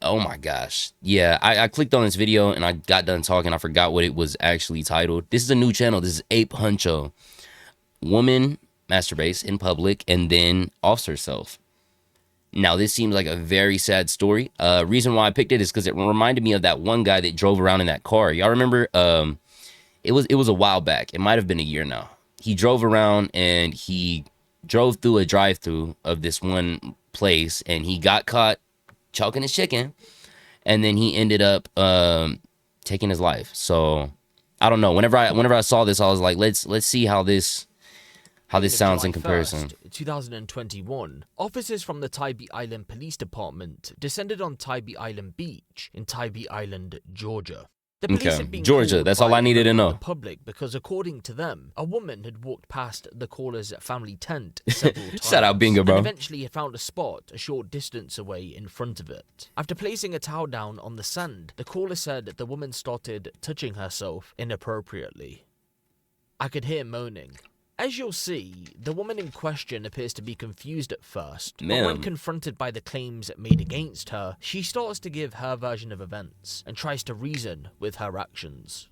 Oh my gosh. Yeah, I clicked on this video and I got done talking. I forgot what it was actually titled. This is a new channel. This is Ape Huncho. Woman masturbates in public and then offs herself. Now, this seems like a very sad story. Reason why I picked it is because it reminded me of that one guy that drove around in that car. Y'all remember? It was a while back. It might have been a year now. He drove around and he drove through a drive-through of this one place and he got caught choking his chicken, and then he ended up taking his life. So I don't know. Whenever I saw this, I was like, let's see how this sounds in comparison. 1st, 2021, officers from the Tybee Island Police Department descended on Tybee Island Beach in Tybee Island, Georgia. The police had been Georgia, that's all I needed to know. The public because, according to them, a woman had walked past the caller's family tent several times. Shout out Bingo, bro. And eventually had found a spot a short distance away in front of it. After placing a towel down on the sand, the caller said the woman started touching herself inappropriately. I could hear moaning. As you'll see, the woman in question appears to be confused at first, but when confronted by the claims made against her, she starts to give her version of events and tries to reason with her actions.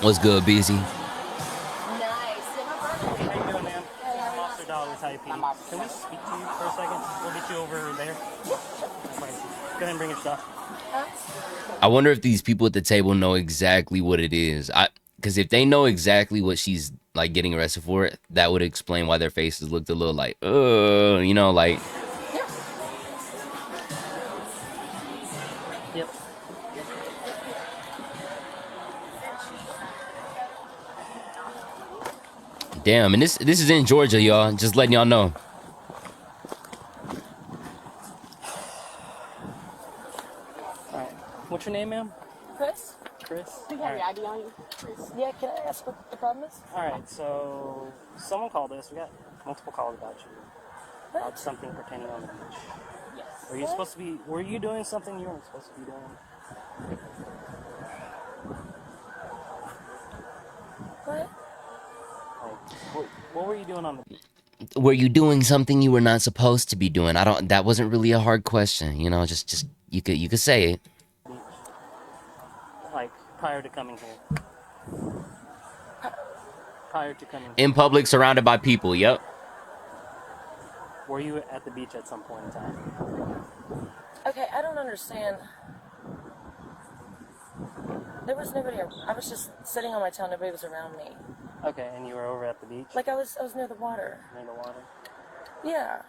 What's good, Busy? Nice. How you doing, ma'am? Monster Dog with IP. Can we speak to you for a second? We'll get you over there. Go ahead and bring your stuff. I wonder if these people at the table know exactly what it is. Because if they know exactly what she's like getting arrested for, that would explain why their faces looked a little like, you know, like. Yep. Damn, and this is in Georgia, y'all. Just letting y'all know. What's your name, ma'am? Chris? Chris? Do you have your ID on you? Chris? Yeah, can I ask what the problem is? Alright, so someone called us. We got multiple calls about you. About something pertaining on the beach. Yes. Were you supposed to be, were you doing something you weren't supposed to be doing? What? Like, what were you doing on the beach? Were you doing something you were not supposed to be doing? That wasn't really a hard question, you know, just you could say it. Like, prior to coming here. Prior to coming here. In public, surrounded by people, yep. Were you at the beach at some point in time? Okay, I don't understand. There was nobody. I was just sitting on my tail. Nobody was around me. Okay, and you were over at the beach? Like I was near the water. Near the water? Yeah.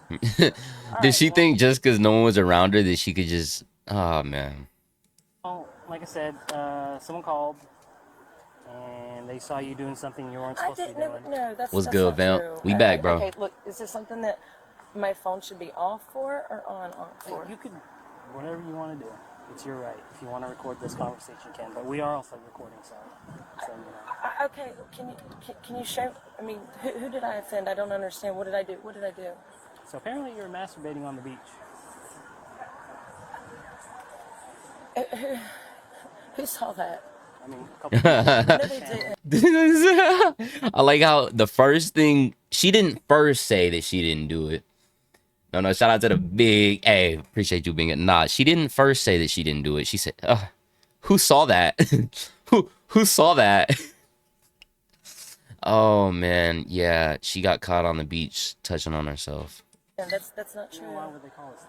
Okay. Did she think just because no one was around her that she could just... Oh, man. Well, like I said, someone called, and they saw you doing something you weren't supposed to be doing. No, that's What's that's good, not Vamp? true. We back, bro. Okay, look, is there something that my phone should be off for or on for? You could, whatever you want to do. It's your right. If you want to record this conversation, you can. But we are also recording, so you know. Okay, can you show? I mean, who did I offend? I don't understand. What did I do? What did I do? So apparently you're masturbating on the beach. Who saw that? I mean, a couple No, they didn't. I like how the first thing... She didn't first say that she didn't do it. No, shout out to the big... Hey, appreciate you being it. Nah, she didn't first say that she didn't do it. She said, who saw that? who saw that? Oh, man. Yeah, she got caught on the beach touching on herself. Yeah, that's not true. Why would they call us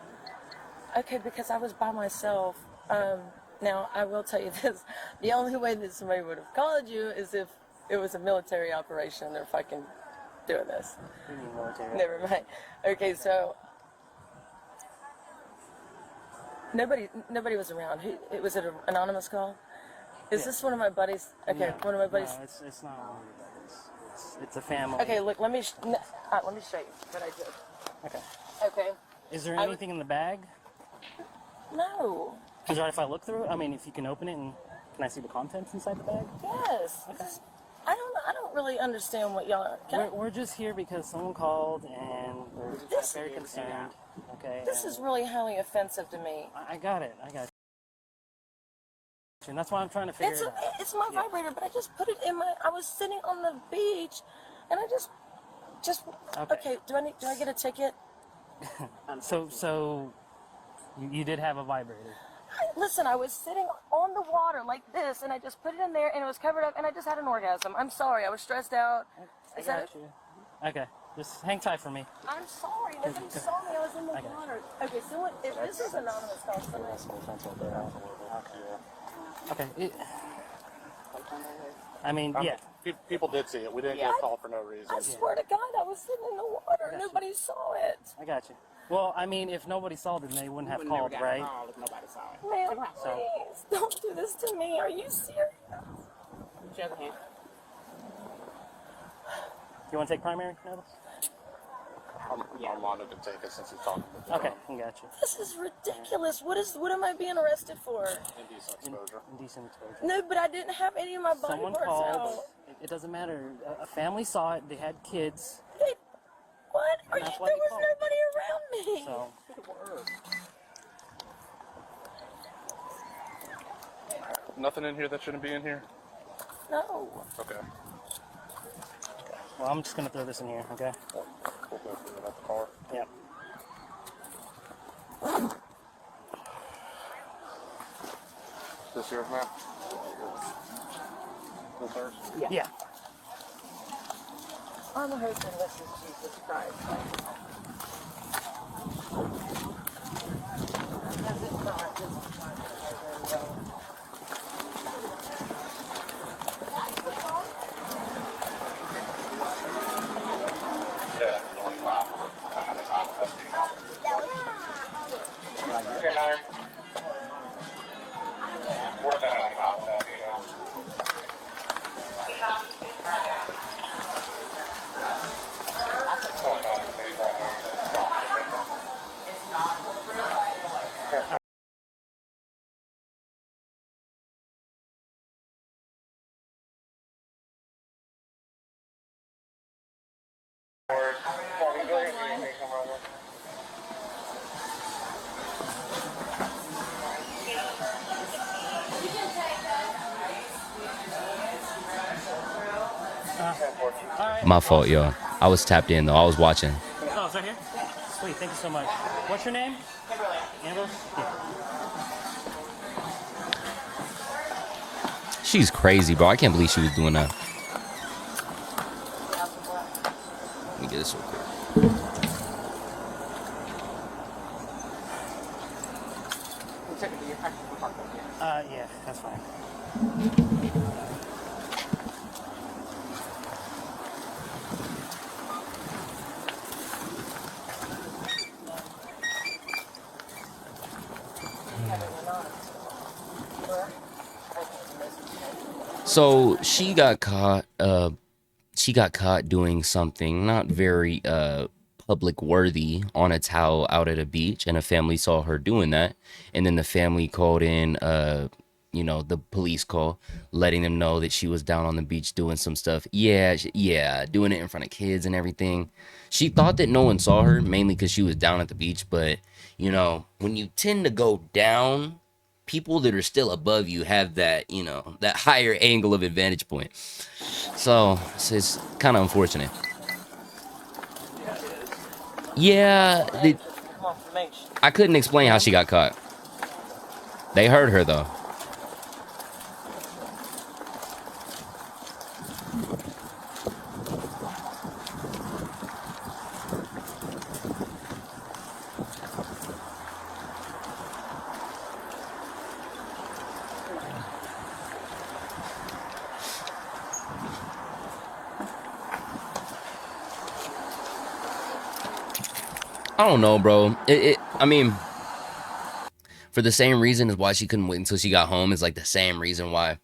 that? Okay, because I was by myself. Now, I will tell you this. The only way that somebody would have called you is if it was a military operation. They're fucking doing this. You mean military? Never mind. Okay, so... Nobody was around. Was it an anonymous call? Is this one of my buddies? Okay, No, one of my buddies. No, it's not one of your buddies. It's a family. Okay, look, let me show you what I did. Okay. Okay. Is there anything in the bag? No. Is it alright if I look through it? I mean, if you can open it and can I see the contents inside the bag? Yes. Okay. I don't really understand what y'all are. We're just here because someone called and we're This- very concerned. Okay. This is really highly offensive to me. I got it. And that's why I'm trying to figure it out. It's my vibrator, but I just put it in my. I was sitting on the beach, and I just Just Okay. okay. Do I get a ticket? So you did have a vibrator. Listen, I was sitting on the water like this, and I just put it in there, and it was covered up, and I just had an orgasm. I'm sorry. I was stressed out. I Is that got you. Okay, just hang tight for me. I'm sorry. Nobody saw me. I was in the water. Okay, someone. If this is anonymous, call somebody. Okay. I mean, yeah. People did see it. We didn't get a call for no reason. I swear to God, I was sitting in the water. Nobody saw it. I got you. Well, I mean, if nobody saw it, then they wouldn't have called, right? Nobody saw it. Man, please don't do this to me. Are you serious? You want to take primary notice? I'm wanted to take it since he's talking about Okay, I got you. This is ridiculous. What am I being arrested for? indecent exposure. Indecent exposure. No, but I didn't have any of my body Someone parts called. out. It doesn't matter. A family saw it. They had kids. Hey, what? There That's why was you called. nobody around me. So, Nothing in here that shouldn't be in here? No. Okay. well, I'm just gonna throw this in here. Okay. We'll go through it at the car. Yep. This yours, man? This yours? Yeah. I'm a husband. This is Jesus Christ. This is not. My fault, y'all. I was tapped in though. I was watching. Oh, it's right here? Sweet, thank you so much. What's your name? Amber? Yeah. She's crazy, bro. I can't believe she was doing that. Let me get this real quick. Yeah, that's fine. So she got caught. She got caught doing something not very public worthy on a towel out at a beach, and a family saw her doing that, and then the family called in the police call, letting them know that she was down on the beach doing some stuff. Yeah, doing it in front of kids and everything. She thought that no one saw her, mainly because she was down at the beach, but when you tend to go down, people that are still above you have that that higher angle of advantage point. So it's kind of unfortunate. Yeah, I couldn't explain how she got caught. They heard her though. I don't know, bro. I mean, for the same reason as why she couldn't wait until she got home is like the same reason why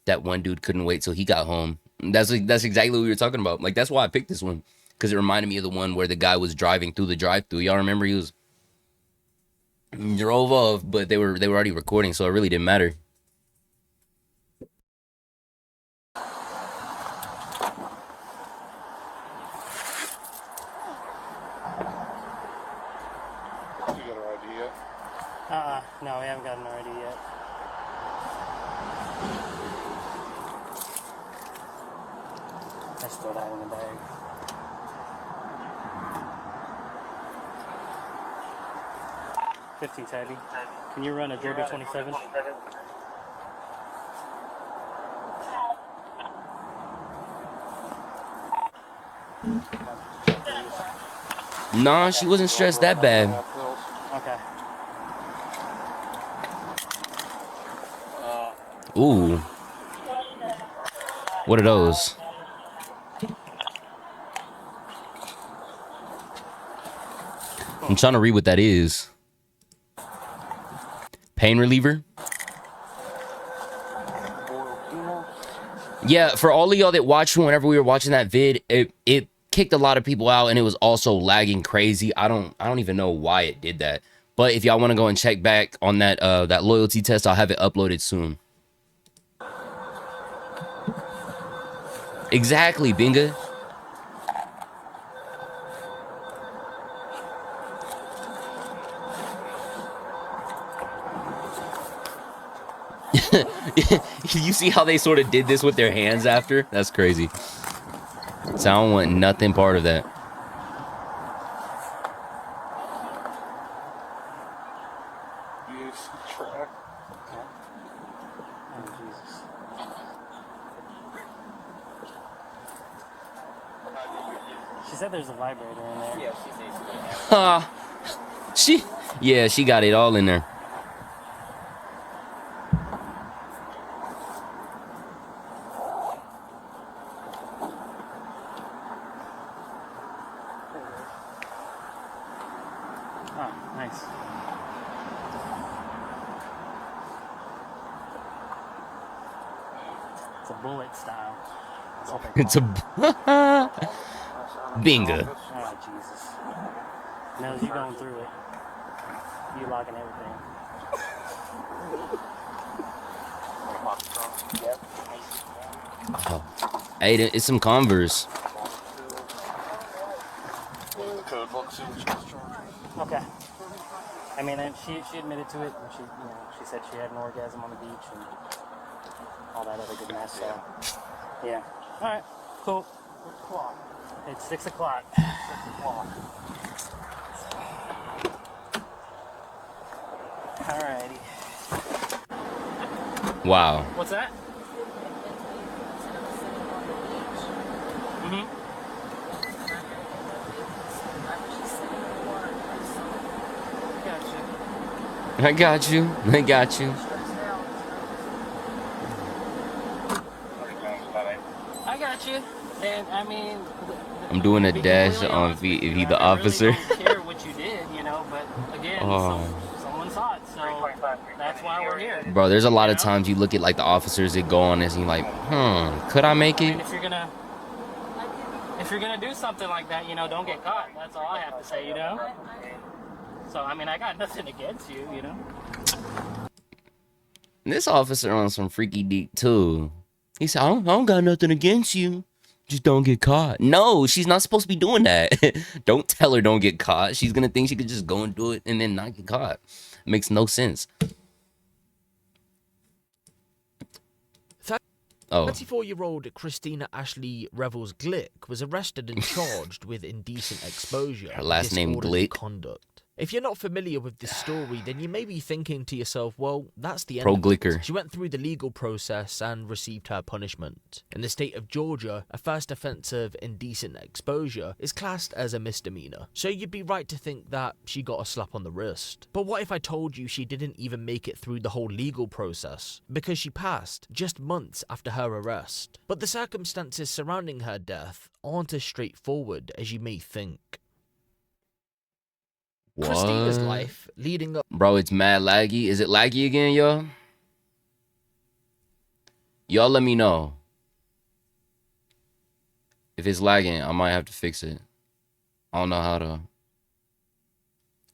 that one dude couldn't wait till he got home. That's exactly what we were talking about. Like, that's why I picked this one, because it reminded me of the one where the guy was driving through the drive-through. Y'all remember he drove off, but they were already recording, so it really didn't matter. You got our ID yet? No, we haven't gotten our ID yet. I still have it in the bag. 15's heavy. Can you run a Georgia 27? Nah, she wasn't stressed that bad. Okay. Ooh. What are those? I'm trying to read what that is. Pain reliever? Yeah, for all of y'all that watched whenever we were watching that vid, it kicked a lot of people out and it was also lagging crazy. I don't even know why it did that. But if y'all want to go and check back on that that loyalty test, I'll have it uploaded soon. Exactly, Binga. You see how they sort of did this with their hands after? That's crazy. So I don't want nothing part of that. Use track. Oh, Jesus. She said there's a vibrator in there. Yeah, she says She got it all in there. Oh, nice. It's a bullet style. That's what they It's a Binga. Oh, Jesus. Knows you going through it. You locking everything. Oh. Hey, it's some Converse. The code book, see what she was charging. Okay. I mean, and she admitted to it, and she said she had an orgasm on the beach and all that other good mess. So, yeah. All right. Cool. It's 6 o'clock. 6 o'clock. Alrighty. Wow. What's that? Mm-hmm. I got you. I got you. I got you. And I mean, I'm doing a be dash completely on honest if with you, he I the officer. really don't care what you did, but again, Oh. someone saw it, so that's why we're here. Bro, there's a lot of You know? times you look at like the officers that go on this and you're like, could I make I mean, it? if you're gonna do something like that, don't get caught. That's all I have to say, So I mean, I got nothing against you, This officer on some freaky deep too. He said, I don't got nothing against you. Just don't get caught. No, she's not supposed to be doing that. Don't tell her don't get caught. She's gonna think she could just go and do it and then not get caught. Makes no sense. Oh, 24-year-old Christina Ashley Revels Glick was arrested and charged with indecent exposure. Her last and name disorderly Glick? Conduct. If you're not familiar with this story, then you may be thinking to yourself, well, that's the end Pro of it. Glicker. She went through the legal process and received her punishment. In the state of Georgia, a first offence of indecent exposure is classed as a misdemeanor. So you'd be right to think that she got a slap on the wrist. But what if I told you she didn't even make it through the whole legal process? Because she passed just months after her arrest. But the circumstances surrounding her death aren't as straightforward as you may think. what? Christina's life leading up Bro, it's mad laggy. Is it laggy again, y'all? Y'all let me know. If it's lagging, I might have to fix it. I don't know how to.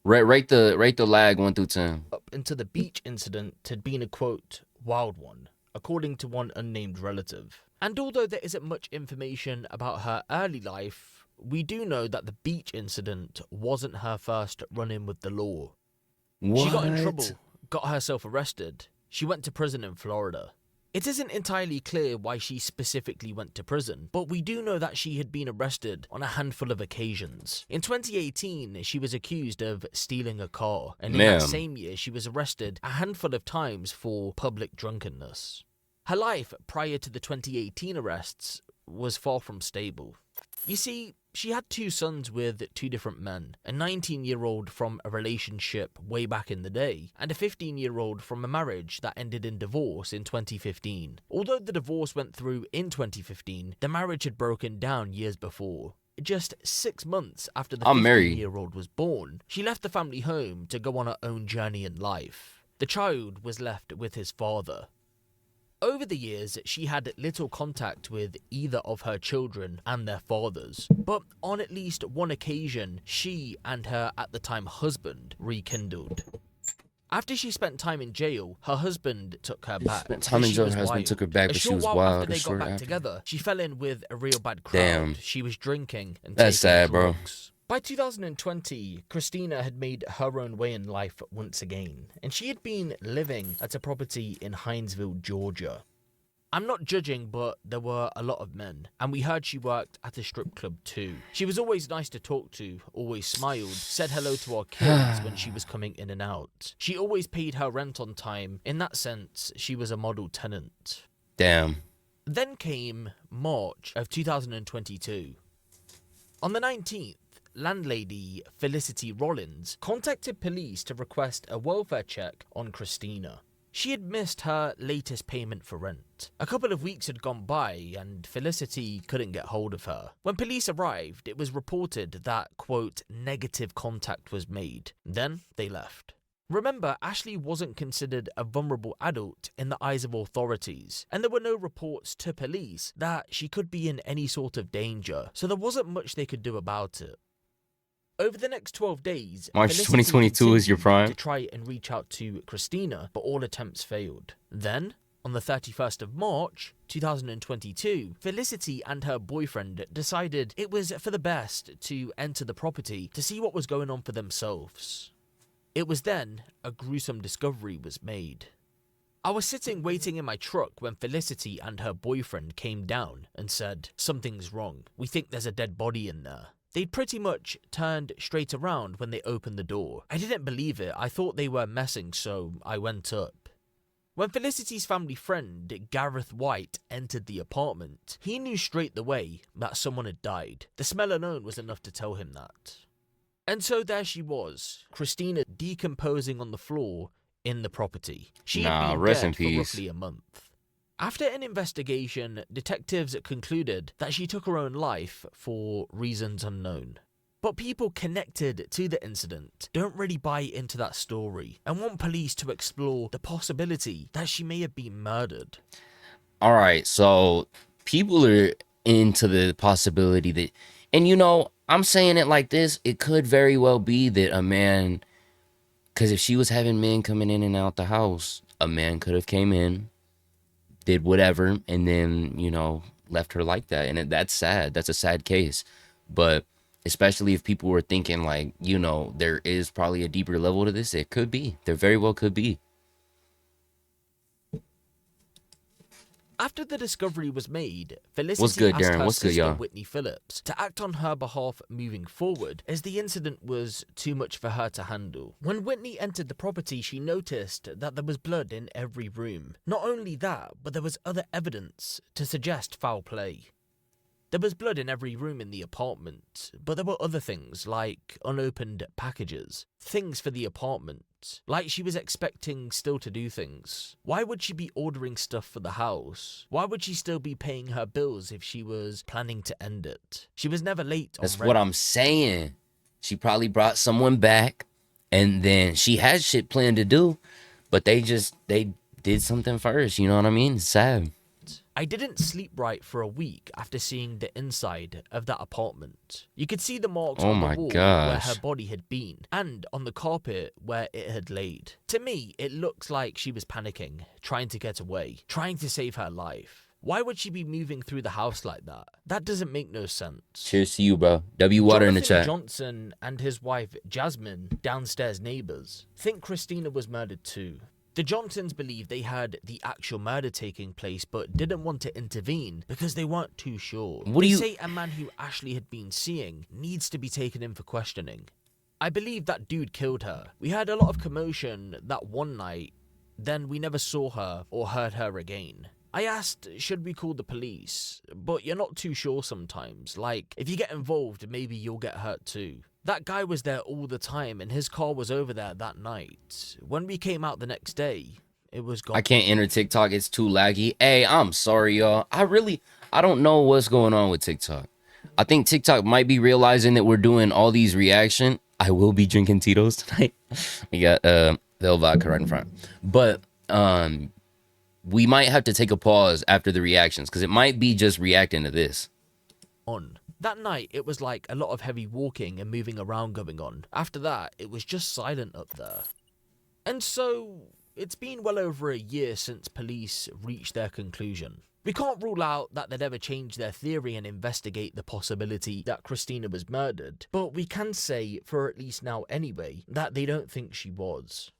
Rate the lag 1 through 10. into the beach incident had been a quote, wild one, according to one unnamed relative. And although there isn't much information about her early life, we do know that the beach incident wasn't her first run-in with the law. What? She got in trouble, got herself arrested. She went to prison in Florida. It isn't entirely clear why she specifically went to prison, but we do know that she had been arrested on a handful of occasions. In 2018, she was accused of stealing a car, and in that same year, she was arrested a handful of times for public drunkenness. Her life prior to the 2018 arrests was far from stable. You see, she had 2 sons with 2 different men, a 19-year-old from a relationship way back in the day, and a 15-year-old from a marriage that ended in divorce in 2015. Although the divorce went through in 2015, the marriage had broken down years before. Just 6 months after the 15-year-old was born, she left the family home to go on her own journey in life. The child was left with his father. Over the years, she had little contact with either of her children and their fathers, but on at least one occasion, she and her at the time husband rekindled. After she spent time in jail, her husband took her back. Spent time in jail, her husband took her back, but she was wild. After they got back together, she fell in with a real bad crowd. Damn. She was drinking and That's taking sad, drugs. By 2020, Christina had made her own way in life once again, and she had been living at a property in Hinesville, Georgia. I'm not judging, but there were a lot of men, and we heard she worked at a strip club too. She was always nice to talk to, always smiled, said hello to our kids when she was coming in and out. She always paid her rent on time. In that sense, she was a model tenant. Damn. Then came March of 2022. On the 19th, landlady Felicity Rollins contacted police to request a welfare check on Christina. She had missed her latest payment for rent. A couple of weeks had gone by and Felicity couldn't get hold of her. When police arrived, it was reported that, quote, negative contact was made. Then they left. Remember, Ashley wasn't considered a vulnerable adult in the eyes of authorities, and there were no reports to police that she could be in any sort of danger, so there wasn't much they could do about it. Over the next 12 days, March Felicity 2022 is your prime. to try and reach out to Christina, but all attempts failed. Then, on the 31st of March, 2022, Felicity and her boyfriend decided it was for the best to enter the property to see what was going on for themselves. It was then a gruesome discovery was made. I was sitting waiting in my truck when Felicity and her boyfriend came down and said, "Something's wrong. We think there's a dead body in there." They'd pretty much turned straight around when they opened the door. I didn't believe it. I thought they were messing, so I went up. When Felicity's family friend, Gareth White, entered the apartment, he knew straight away that someone had died. The smell alone was enough to tell him that. And so there she was, Christina decomposing on the floor in the property. She had been rest dead in for peace. roughly a month. After an investigation, detectives concluded that she took her own life for reasons unknown. But people connected to the incident don't really buy into that story and want police to explore the possibility that she may have been murdered. All right, so people are into the possibility that, and you know, I'm saying it like this, it could very well be that a man, because if she was having men coming in and out the house, a man could have came in, did whatever, and then, you know, left her like that. And that's sad. That's a sad case. But especially if people were thinking like, you know, there is probably a deeper level to this, it could be. There very well could be. After the discovery was made, Felicity What's good, asked Darren? her What's good, sister, y'all? Whitney Phillips, to act on her behalf moving forward, as the incident was too much for her to handle. When Whitney entered the property, she noticed that there was blood in every room. Not only that, but there was other evidence to suggest foul play. There was blood in every room in the apartment, but there were other things like unopened packages, things for the apartment, like she was expecting still to do things. Why would she be ordering stuff for the house? Why would she still be paying her bills if she was planning to end it? She was never late on That's rent. what I'm saying. She probably brought someone back, and then she had shit planned to do, but they did something first. You know what I mean? It's sad. I didn't sleep right for a week after seeing the inside of that apartment. You could see the marks Oh on my the wall gosh. where her body had been, and on the carpet where it had laid. To me, it looks like she was panicking, trying to get away, trying to save her life. Why would she be moving through the house like that? That doesn't make no sense. Cheers to you, bro. W water in the Jonathan chat. Johnson and his wife Jasmine, downstairs neighbors, think Christina was murdered too. The Johnsons believed they had the actual murder taking place but didn't want to intervene because they weren't too sure. What do They you... say a man who Ashley had been seeing needs to be taken in for questioning. I believe that dude killed her. We heard a lot of commotion that one night, then we never saw her or heard her again. I asked, should we call the police? But you're not too sure sometimes. Like, if you get involved, maybe you'll get hurt too. That guy was there all the time and his car was over there that night. When we came out the next day, it was gone. I can't enter TikTok. It's too laggy. Hey, I'm sorry, y'all. I don't know what's going on with TikTok. I think TikTok might be realizing that we're doing all these reaction. I will be drinking Tito's tonight. We got the vodka right in front. But we might have to take a pause after the reactions because it might be just reacting to this. On. That night, it was like a lot of heavy walking and moving around going on. After that, it was just silent up there. And so, it's been well over a year since police reached their conclusion. We can't rule out that they'd ever change their theory and investigate the possibility that Christina was murdered, but we can say, for at least now anyway, that they don't think she was.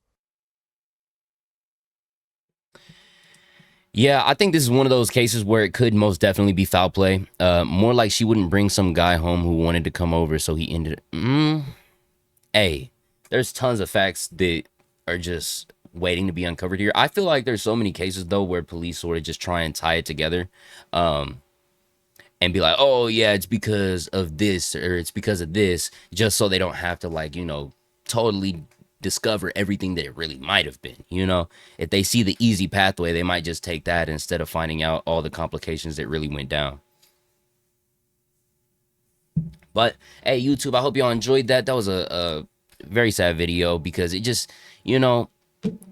Yeah, I think this is one of those cases where it could most definitely be foul play. More like she wouldn't bring some guy home who wanted to come over, so he ended. Hey, there's tons of facts that are just waiting to be uncovered here. I feel like there's so many cases though where police sort of just try and tie it together, and be like, oh yeah, it's because of this or it's because of this, just so they don't have to, like, you know, totally discover everything that it really might have been. You know, if they see the easy pathway, they might just take that instead of finding out all the complications that really went down. But hey, YouTube, I hope y'all enjoyed that. That was a very sad video because it just, you know,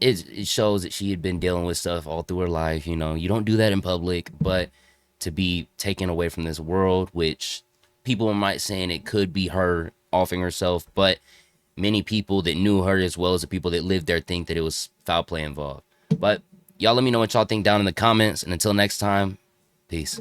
it shows that she had been dealing with stuff all through her life. You know, you don't do that in public, but to be taken away from this world, which people might saying it could be her offing herself, but many people that knew her as well as the people that lived there think that it was foul play involved. But y'all let me know what y'all think down in the comments, and until next time, peace.